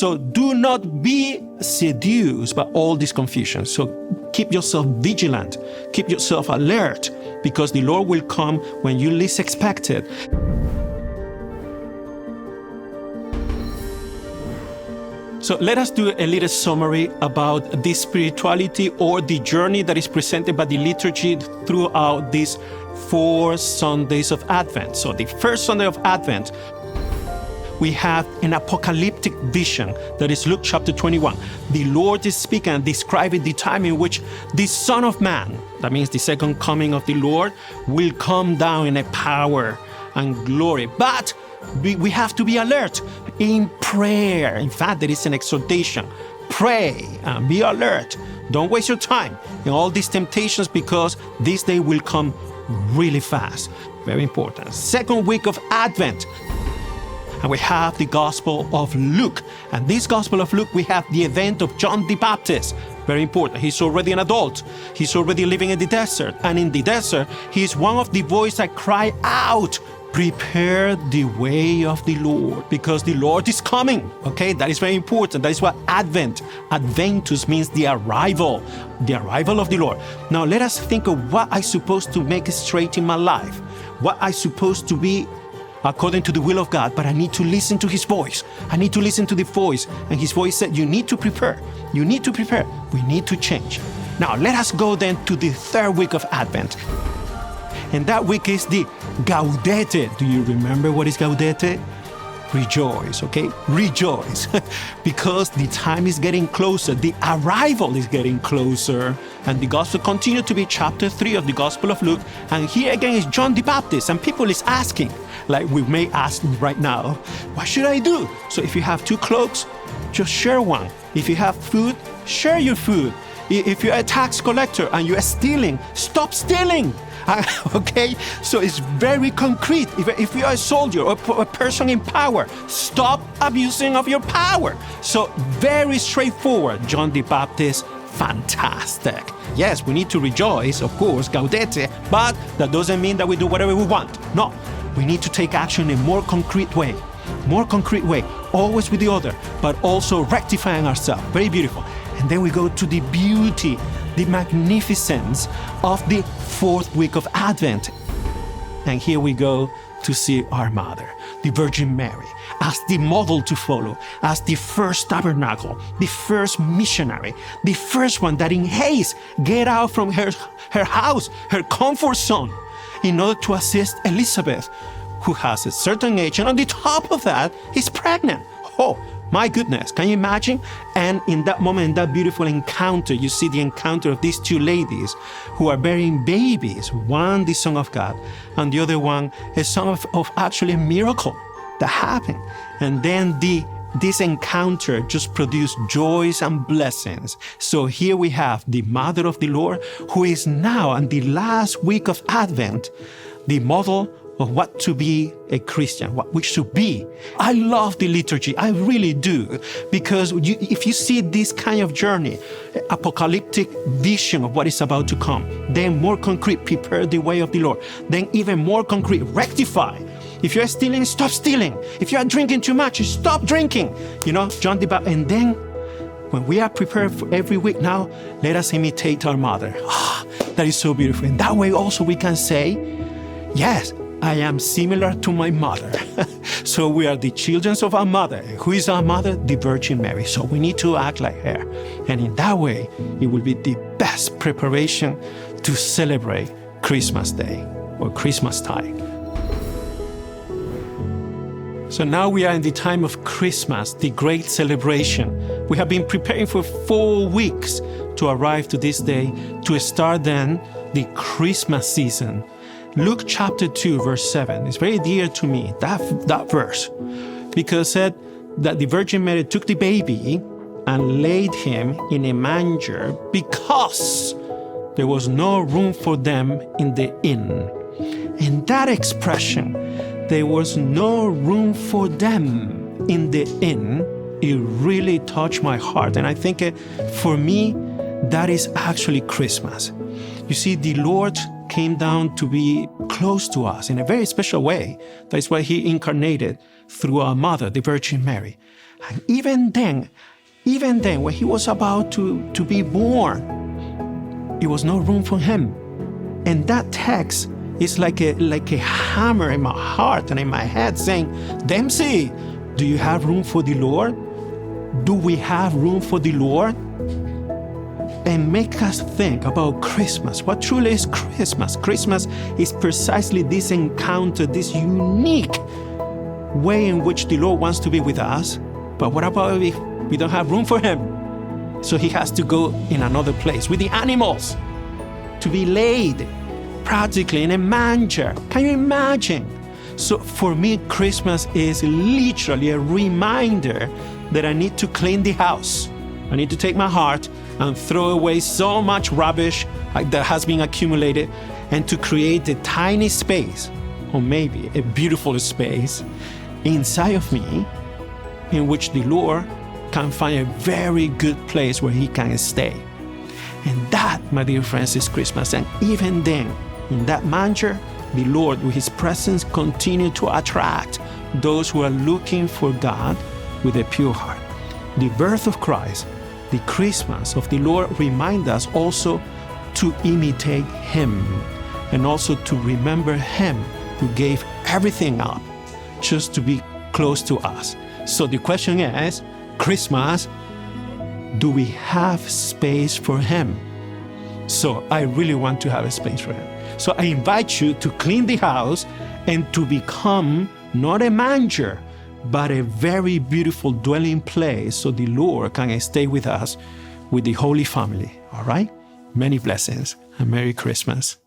So do not be seduced by all this confusion. So keep yourself vigilant, keep yourself alert, because the Lord will come when you least expect it. So let us do a little summary about this spirituality or the journey that is presented by the liturgy throughout these 4 Sundays of Advent. So the first Sunday of Advent, we have an apocalyptic vision that is Luke chapter 21. The Lord is speaking and describing the time in which the Son of Man, that means the second coming of the Lord, will come down in a power and glory. But we have to be alert in prayer. In fact, there is an exhortation. Pray and be alert. Don't waste your time in all these temptations, because this day will come really fast. Very important. Second week of Advent. And we have the Gospel of Luke. And this Gospel of Luke, we have the event of John the Baptist. Very important. He's already an adult. He's already living in the desert. And in the desert, he's one of the voices that cry out, prepare the way of the Lord, because the Lord is coming. Okay, that is very important. That is what Advent, Adventus means the arrival of the Lord. Now let us think of what I'm supposed to make straight in my life, what I'm supposed to be according to the will of God, but I need to listen to His voice. I need to listen to the voice. And His voice said, you need to prepare. You need to prepare. We need to change. Now let us go then to the third week of Advent. And that week is the Gaudete. Do you remember what is Gaudete? Rejoice, okay? Rejoice. Because the time is getting closer. The arrival is getting closer. And the gospel continues to be chapter 3 of the Gospel of Luke. And here again is John the Baptist. And people is asking, like we may ask right now, what should I do? So if you have 2 cloaks, just share one. If you have food, share your food. If you're a tax collector and you are stealing, stop stealing. Okay, so it's very concrete. If you are a soldier or a person in power, stop abusing of your power. So very straightforward. John the Baptist, fantastic. Yes, we need to rejoice, of course, Gaudete, but that doesn't mean that we do whatever we want. No, we need to take action in a more concrete way, always with the other, but also rectifying ourselves. Very beautiful. And then we go to the beauty, the magnificence of the fourth week of Advent. And here we go to see our Mother, the Virgin Mary, as the model to follow, as the first tabernacle, the first missionary, the first one that in haste get out from her house, her comfort zone, in order to assist Elizabeth, who has a certain age, and on the top of that, is pregnant. Oh, my goodness, can you imagine? And in that moment, in that beautiful encounter, you see the encounter of these 2 ladies who are bearing babies. One, the Son of God, and the other one, a son of actually a miracle that happened. And then this encounter just produced joys and blessings. So here we have the Mother of the Lord, who is now, in the last week of Advent, the model of what to be a Christian, what we should be. I love the liturgy, I really do, because if you see this kind of journey, apocalyptic vision of what is about to come, then more concrete, prepare the way of the Lord, then even more concrete, rectify. If you're stealing, stop stealing. If you're drinking too much, stop drinking. John the Baptist. And then when we are prepared for every week now, let us imitate our Mother. That is so beautiful. And that way also we can say, yes, I am similar to my mother. So we are the children of our mother. Who is our mother? The Virgin Mary. So we need to act like her. And in that way, it will be the best preparation to celebrate Christmas Day or Christmas time. So now we are in the time of Christmas, the great celebration. We have been preparing for 4 weeks to arrive to this day, to start then the Christmas season. Luke chapter 2, verse 7 is very dear to me, that verse, because it said that the Virgin Mary took the baby and laid him in a manger because there was no room for them in the inn. And that expression, there was no room for them in the inn, it really touched my heart. And I think for me, that is actually Christmas. You see, the Lord came down to be close to us in a very special way. That's why He incarnated through our mother, the Virgin Mary. And even then, when he was about to be born, it was no room for him. And that text is like a hammer in my heart and in my head saying, Dempsey, do you have room for the Lord? Do we have room for the Lord? And make us think about Christmas. What truly is Christmas? Christmas is precisely this encounter, this unique way in which the Lord wants to be with us. But what about if we don't have room for him? So he has to go in another place with the animals to be laid practically in a manger. Can you imagine? So for me, Christmas is literally a reminder that I need to clean the house. I need to take my heart and throw away so much rubbish that has been accumulated and to create a tiny space, or maybe a beautiful space, inside of me in which the Lord can find a very good place where he can stay. And that, my dear friends, is Christmas. And even then, in that manger, the Lord, with his presence, continues to attract those who are looking for God with a pure heart. The birth of Christ, the Christmas of the Lord, remind us also to imitate him and also to remember him who gave everything up just to be close to us. So the question is, Christmas, do we have space for him? So I really want to have a space for him. So I invite you to clean the house and to become not a manger, but a very beautiful dwelling place so the Lord can stay with us with the Holy Family. All right? Many blessings and Merry Christmas.